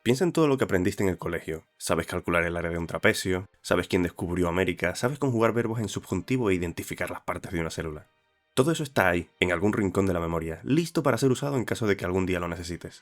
Piensa en todo lo que aprendiste en el colegio. Sabes calcular el área de un trapecio, sabes quién descubrió América, sabes conjugar verbos en subjuntivo e identificar las partes de una célula. Todo eso está ahí, en algún rincón de la memoria, listo para ser usado en caso de que algún día lo necesites.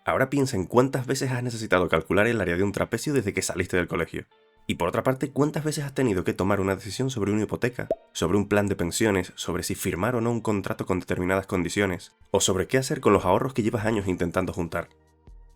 Ahora piensa en cuántas veces has necesitado calcular el área de un trapecio desde que saliste del colegio. Y por otra parte, cuántas veces has tenido que tomar una decisión sobre una hipoteca, sobre un plan de pensiones, sobre si firmar o no un contrato con determinadas condiciones, o sobre qué hacer con los ahorros que llevas años intentando juntar.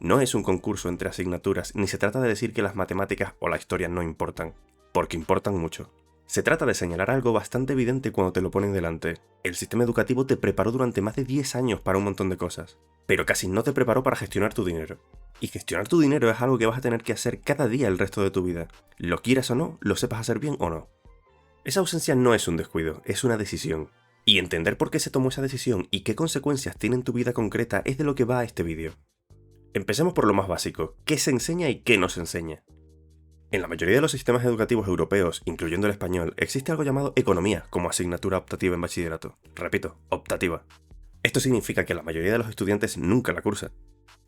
No es un concurso entre asignaturas, ni se trata de decir que las matemáticas o la historia no importan, porque importan mucho. Se trata de señalar algo bastante evidente cuando te lo ponen delante. El sistema educativo te preparó durante más de 10 años para un montón de cosas, pero casi no te preparó para gestionar tu dinero. Y gestionar tu dinero es algo que vas a tener que hacer cada día el resto de tu vida, lo quieras o no, lo sepas hacer bien o no. Esa ausencia no es un descuido, es una decisión. Y entender por qué se tomó esa decisión y qué consecuencias tiene en tu vida concreta es de lo que va este vídeo. Empecemos por lo más básico, ¿qué se enseña y qué no se enseña? En la mayoría de los sistemas educativos europeos, incluyendo el español, existe algo llamado economía como asignatura optativa en bachillerato. Repito, optativa. Esto significa que la mayoría de los estudiantes nunca la cursan.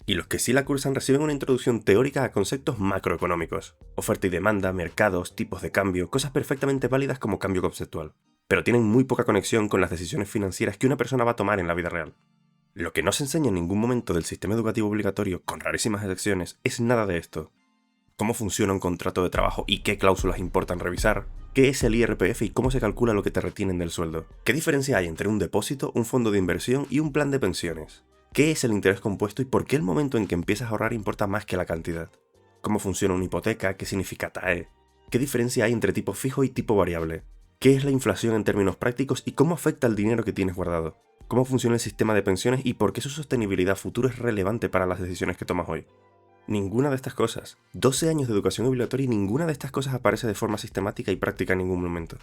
Y los que sí la cursan reciben una introducción teórica a conceptos macroeconómicos, oferta y demanda, mercados, tipos de cambio, cosas perfectamente válidas como cambio conceptual, pero tienen muy poca conexión con las decisiones financieras que una persona va a tomar en la vida real. Lo que no se enseña en ningún momento del sistema educativo obligatorio, con rarísimas excepciones, es nada de esto. Cómo funciona un contrato de trabajo y qué cláusulas importan revisar, qué es el IRPF y cómo se calcula lo que te retienen del sueldo, qué diferencia hay entre un depósito, un fondo de inversión y un plan de pensiones, qué es el interés compuesto y por qué el momento en que empiezas a ahorrar importa más que la cantidad, cómo funciona una hipoteca, qué significa TAE, qué diferencia hay entre tipo fijo y tipo variable, qué es la inflación en términos prácticos y cómo afecta el dinero que tienes guardado, cómo funciona el sistema de pensiones y por qué su sostenibilidad futura es relevante para las decisiones que tomas hoy. Ninguna de estas cosas. 12 años de educación obligatoria y ninguna de estas cosas aparece de forma sistemática y práctica en ningún momento.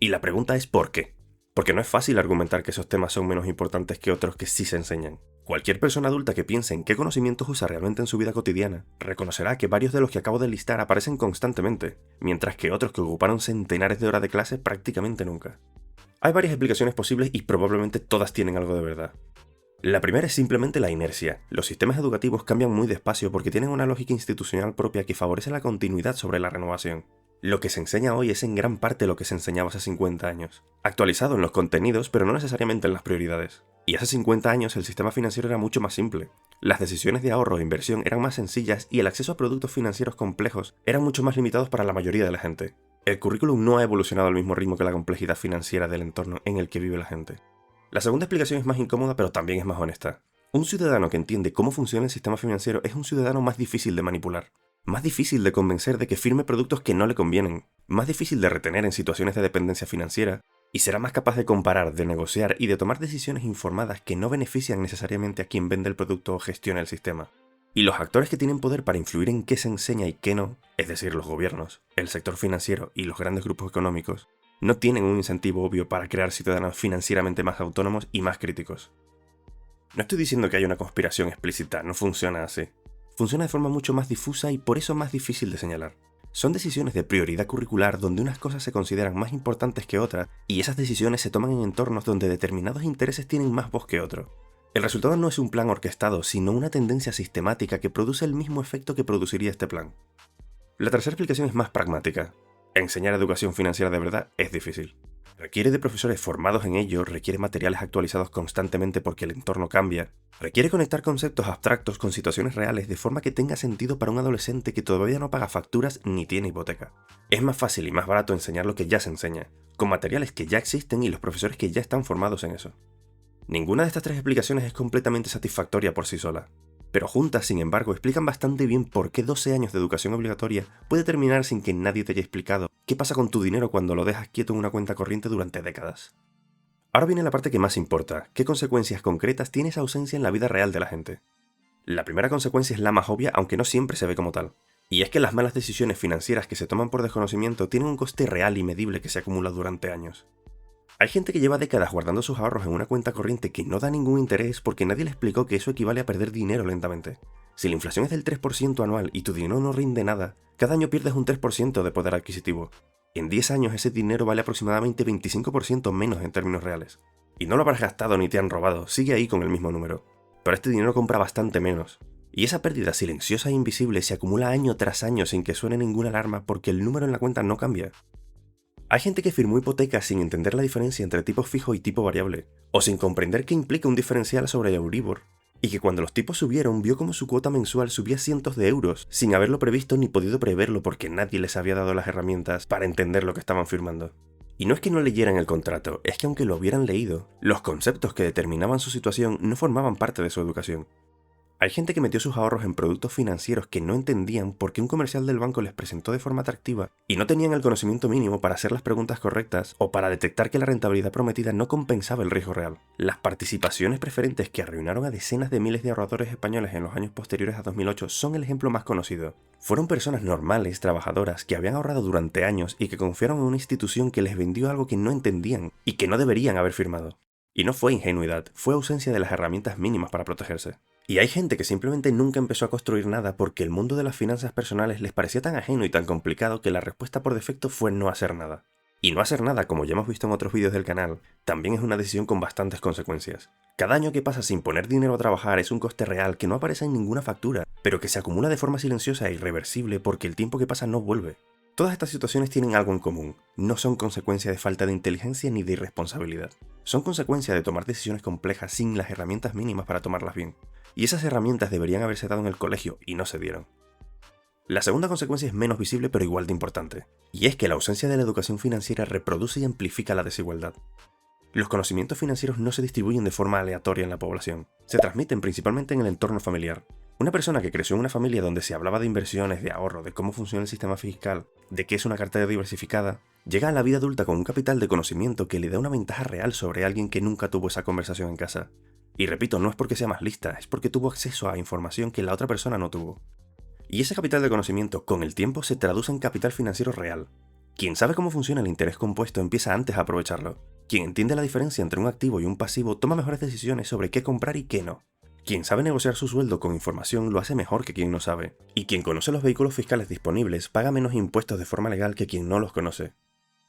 Y la pregunta es ¿por qué? Porque no es fácil argumentar que esos temas son menos importantes que otros que sí se enseñan. Cualquier persona adulta que piense en qué conocimientos usa realmente en su vida cotidiana, reconocerá que varios de los que acabo de listar aparecen constantemente, mientras que otros que ocuparon centenares de horas de clase prácticamente nunca. Hay varias explicaciones posibles y probablemente todas tienen algo de verdad. La primera es simplemente la inercia. Los sistemas educativos cambian muy despacio porque tienen una lógica institucional propia que favorece la continuidad sobre la renovación. Lo que se enseña hoy es en gran parte lo que se enseñaba hace 50 años, actualizado en los contenidos pero no necesariamente en las prioridades. Y hace 50 años el sistema financiero era mucho más simple. Las decisiones de ahorro e inversión eran más sencillas y el acceso a productos financieros complejos eran mucho más limitados para la mayoría de la gente. El currículum no ha evolucionado al mismo ritmo que la complejidad financiera del entorno en el que vive la gente. La segunda explicación es más incómoda pero también es más honesta. Un ciudadano que entiende cómo funciona el sistema financiero es un ciudadano más difícil de manipular, más difícil de convencer de que firme productos que no le convienen, más difícil de retener en situaciones de dependencia financiera, y será más capaz de comparar, de negociar y de tomar decisiones informadas que no benefician necesariamente a quien vende el producto o gestiona el sistema. Y los actores que tienen poder para influir en qué se enseña y qué no, es decir, los gobiernos, el sector financiero y los grandes grupos económicos, no tienen un incentivo obvio para crear ciudadanos financieramente más autónomos y más críticos. No estoy diciendo que haya una conspiración explícita, no funciona así. Funciona de forma mucho más difusa y por eso más difícil de señalar. Son decisiones de prioridad curricular donde unas cosas se consideran más importantes que otras y esas decisiones se toman en entornos donde determinados intereses tienen más voz que otros. El resultado no es un plan orquestado, sino una tendencia sistemática que produce el mismo efecto que produciría este plan. La tercera explicación es más pragmática. Enseñar educación financiera de verdad es difícil. Requiere de profesores formados en ello, requiere materiales actualizados constantemente porque el entorno cambia, requiere conectar conceptos abstractos con situaciones reales de forma que tenga sentido para un adolescente que todavía no paga facturas ni tiene hipoteca. Es más fácil y más barato enseñar lo que ya se enseña, con materiales que ya existen y los profesores que ya están formados en eso. Ninguna de estas tres explicaciones es completamente satisfactoria por sí sola, pero juntas, sin embargo, explican bastante bien por qué 12 años de educación obligatoria puede terminar sin que nadie te haya explicado qué pasa con tu dinero cuando lo dejas quieto en una cuenta corriente durante décadas. Ahora viene la parte que más importa, qué consecuencias concretas tiene esa ausencia en la vida real de la gente. La primera consecuencia es la más obvia, aunque no siempre se ve como tal, y es que las malas decisiones financieras que se toman por desconocimiento tienen un coste real y medible que se acumula durante años. Hay gente que lleva décadas guardando sus ahorros en una cuenta corriente que no da ningún interés porque nadie le explicó que eso equivale a perder dinero lentamente. Si la inflación es del 3% anual y tu dinero no rinde nada, cada año pierdes un 3% de poder adquisitivo. En 10 años ese dinero vale aproximadamente 25% menos en términos reales. Y no lo habrás gastado ni te han robado, sigue ahí con el mismo número. Pero este dinero compra bastante menos. Y esa pérdida silenciosa e invisible se acumula año tras año sin que suene ninguna alarma porque el número en la cuenta no cambia. Hay gente que firmó hipotecas sin entender la diferencia entre tipo fijo y tipo variable, o sin comprender qué implica un diferencial sobre Euribor, y que cuando los tipos subieron vio como su cuota mensual subía cientos de euros, sin haberlo previsto ni podido preverlo porque nadie les había dado las herramientas para entender lo que estaban firmando. Y no es que no leyeran el contrato, es que aunque lo hubieran leído, los conceptos que determinaban su situación no formaban parte de su educación. Hay gente que metió sus ahorros en productos financieros que no entendían porque un comercial del banco les presentó de forma atractiva y no tenían el conocimiento mínimo para hacer las preguntas correctas o para detectar que la rentabilidad prometida no compensaba el riesgo real. Las participaciones preferentes que arruinaron a decenas de miles de ahorradores españoles en los años posteriores a 2008 son el ejemplo más conocido. Fueron personas normales, trabajadoras, que habían ahorrado durante años y que confiaron en una institución que les vendió algo que no entendían y que no deberían haber firmado. Y no fue ingenuidad, fue ausencia de las herramientas mínimas para protegerse. Y hay gente que simplemente nunca empezó a construir nada porque el mundo de las finanzas personales les parecía tan ajeno y tan complicado que la respuesta por defecto fue no hacer nada. Y no hacer nada, como ya hemos visto en otros vídeos del canal, también es una decisión con bastantes consecuencias. Cada año que pasa sin poner dinero a trabajar es un coste real que no aparece en ninguna factura, pero que se acumula de forma silenciosa e irreversible porque el tiempo que pasa no vuelve. Todas estas situaciones tienen algo en común, no son consecuencia de falta de inteligencia ni de irresponsabilidad. Son consecuencia de tomar decisiones complejas sin las herramientas mínimas para tomarlas bien. Y esas herramientas deberían haberse dado en el colegio y no se dieron. La segunda consecuencia es menos visible pero igual de importante, y es que la ausencia de la educación financiera reproduce y amplifica la desigualdad. Los conocimientos financieros no se distribuyen de forma aleatoria en la población, se transmiten principalmente en el entorno familiar. Una persona que creció en una familia donde se hablaba de inversiones, de ahorro, de cómo funciona el sistema fiscal, de qué es una cartera diversificada, llega a la vida adulta con un capital de conocimiento que le da una ventaja real sobre alguien que nunca tuvo esa conversación en casa. Y repito, no es porque sea más lista, es porque tuvo acceso a información que la otra persona no tuvo. Y ese capital de conocimiento, con el tiempo, se traduce en capital financiero real. Quien sabe cómo funciona el interés compuesto empieza antes a aprovecharlo. Quien entiende la diferencia entre un activo y un pasivo toma mejores decisiones sobre qué comprar y qué no. Quien sabe negociar su sueldo con información lo hace mejor que quien no sabe. Y quien conoce los vehículos fiscales disponibles paga menos impuestos de forma legal que quien no los conoce.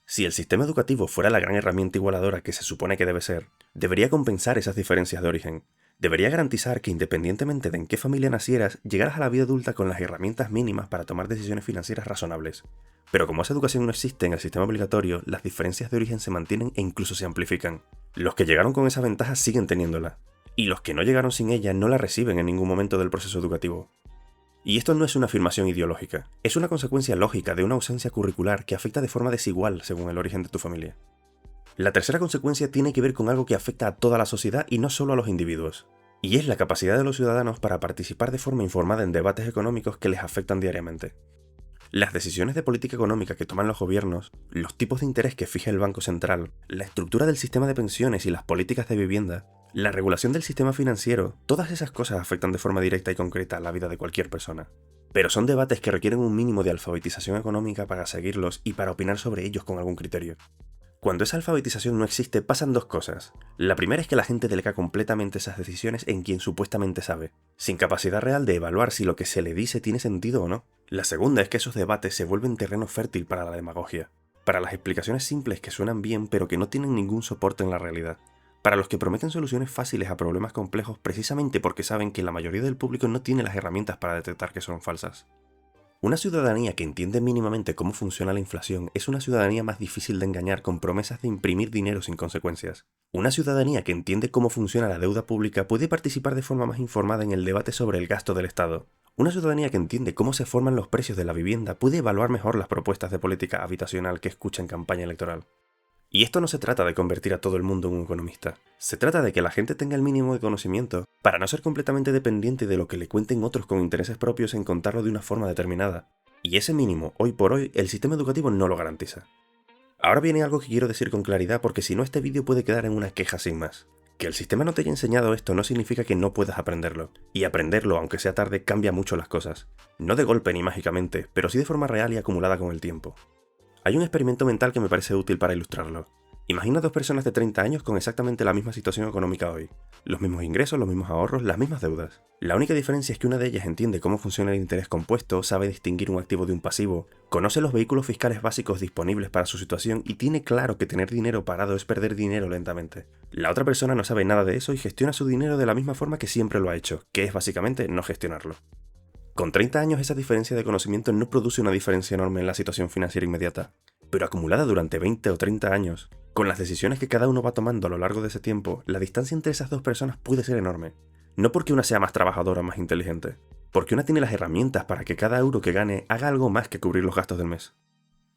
Si el sistema educativo fuera la gran herramienta igualadora que se supone que debe ser, debería compensar esas diferencias de origen. Debería garantizar que independientemente de en qué familia nacieras, llegaras a la vida adulta con las herramientas mínimas para tomar decisiones financieras razonables. Pero como esa educación no existe en el sistema obligatorio, las diferencias de origen se mantienen e incluso se amplifican. Los que llegaron con esa ventaja siguen teniéndola, y los que no llegaron sin ella no la reciben en ningún momento del proceso educativo. Y esto no es una afirmación ideológica, es una consecuencia lógica de una ausencia curricular que afecta de forma desigual según el origen de tu familia. La tercera consecuencia tiene que ver con algo que afecta a toda la sociedad y no solo a los individuos, y es la capacidad de los ciudadanos para participar de forma informada en debates económicos que les afectan diariamente. Las decisiones de política económica que toman los gobiernos, los tipos de interés que fija el Banco Central, la estructura del sistema de pensiones y las políticas de vivienda, la regulación del sistema financiero, todas esas cosas afectan de forma directa y concreta a la vida de cualquier persona. Pero son debates que requieren un mínimo de alfabetización económica para seguirlos y para opinar sobre ellos con algún criterio. Cuando esa alfabetización no existe, pasan dos cosas. La primera es que la gente delega completamente esas decisiones en quien supuestamente sabe, sin capacidad real de evaluar si lo que se le dice tiene sentido o no. La segunda es que esos debates se vuelven terreno fértil para la demagogia, para las explicaciones simples que suenan bien pero que no tienen ningún soporte en la realidad, para los que prometen soluciones fáciles a problemas complejos precisamente porque saben que la mayoría del público no tiene las herramientas para detectar que son falsas. Una ciudadanía que entiende mínimamente cómo funciona la inflación es una ciudadanía más difícil de engañar con promesas de imprimir dinero sin consecuencias. Una ciudadanía que entiende cómo funciona la deuda pública puede participar de forma más informada en el debate sobre el gasto del Estado. Una ciudadanía que entiende cómo se forman los precios de la vivienda puede evaluar mejor las propuestas de política habitacional que escucha en campaña electoral. Y esto no se trata de convertir a todo el mundo en un economista. Se trata de que la gente tenga el mínimo de conocimiento para no ser completamente dependiente de lo que le cuenten otros con intereses propios en contarlo de una forma determinada. Y ese mínimo, hoy por hoy, el sistema educativo no lo garantiza. Ahora viene algo que quiero decir con claridad porque si no este vídeo puede quedar en una queja sin más. Que el sistema no te haya enseñado esto no significa que no puedas aprenderlo. Y aprenderlo, aunque sea tarde, cambia mucho las cosas. No de golpe ni mágicamente, pero sí de forma real y acumulada con el tiempo. Hay un experimento mental que me parece útil para ilustrarlo, Imagina dos personas de 30 años con exactamente la misma situación económica hoy. Los mismos ingresos, los mismos ahorros, las mismas deudas. La única diferencia es que una de ellas entiende cómo funciona el interés compuesto, sabe distinguir un activo de un pasivo, conoce los vehículos fiscales básicos disponibles para su situación y tiene claro que tener dinero parado es perder dinero lentamente. La otra persona no sabe nada de eso y gestiona su dinero de la misma forma que siempre lo ha hecho, que es básicamente no gestionarlo. Con 30 años esa diferencia de conocimiento no produce una diferencia enorme en la situación financiera inmediata, pero acumulada durante 20 o 30 años, con las decisiones que cada uno va tomando a lo largo de ese tiempo, la distancia entre esas dos personas puede ser enorme. No porque una sea más trabajadora o más inteligente, porque una tiene las herramientas para que cada euro que gane haga algo más que cubrir los gastos del mes.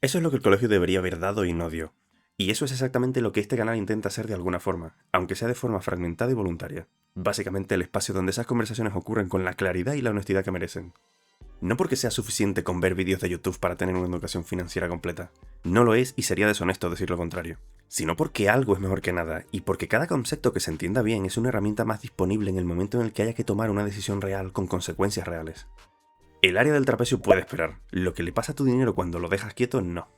Eso es lo que el colegio debería haber dado y no dio. Y eso es exactamente lo que este canal intenta hacer de alguna forma, aunque sea de forma fragmentada y voluntaria. Básicamente el espacio donde esas conversaciones ocurren con la claridad y la honestidad que merecen. No porque sea suficiente con ver vídeos de YouTube para tener una educación financiera completa. No lo es y sería deshonesto decir lo contrario. Sino porque algo es mejor que nada, y porque cada concepto que se entienda bien es una herramienta más disponible en el momento en el que haya que tomar una decisión real con consecuencias reales. El área del trapecio puede esperar, lo que le pasa a tu dinero cuando lo dejas quieto no.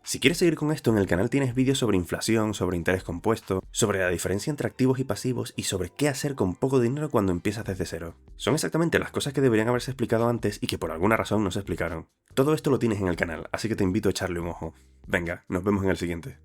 Si quieres seguir con esto, en el canal tienes vídeos sobre inflación, sobre interés compuesto, sobre la diferencia entre activos y pasivos y sobre qué hacer con poco dinero cuando empiezas desde cero. Son exactamente las cosas que deberían haberse explicado antes y que por alguna razón no se explicaron. Todo esto lo tienes en el canal, así que te invito a echarle un ojo. Venga, nos vemos en el siguiente.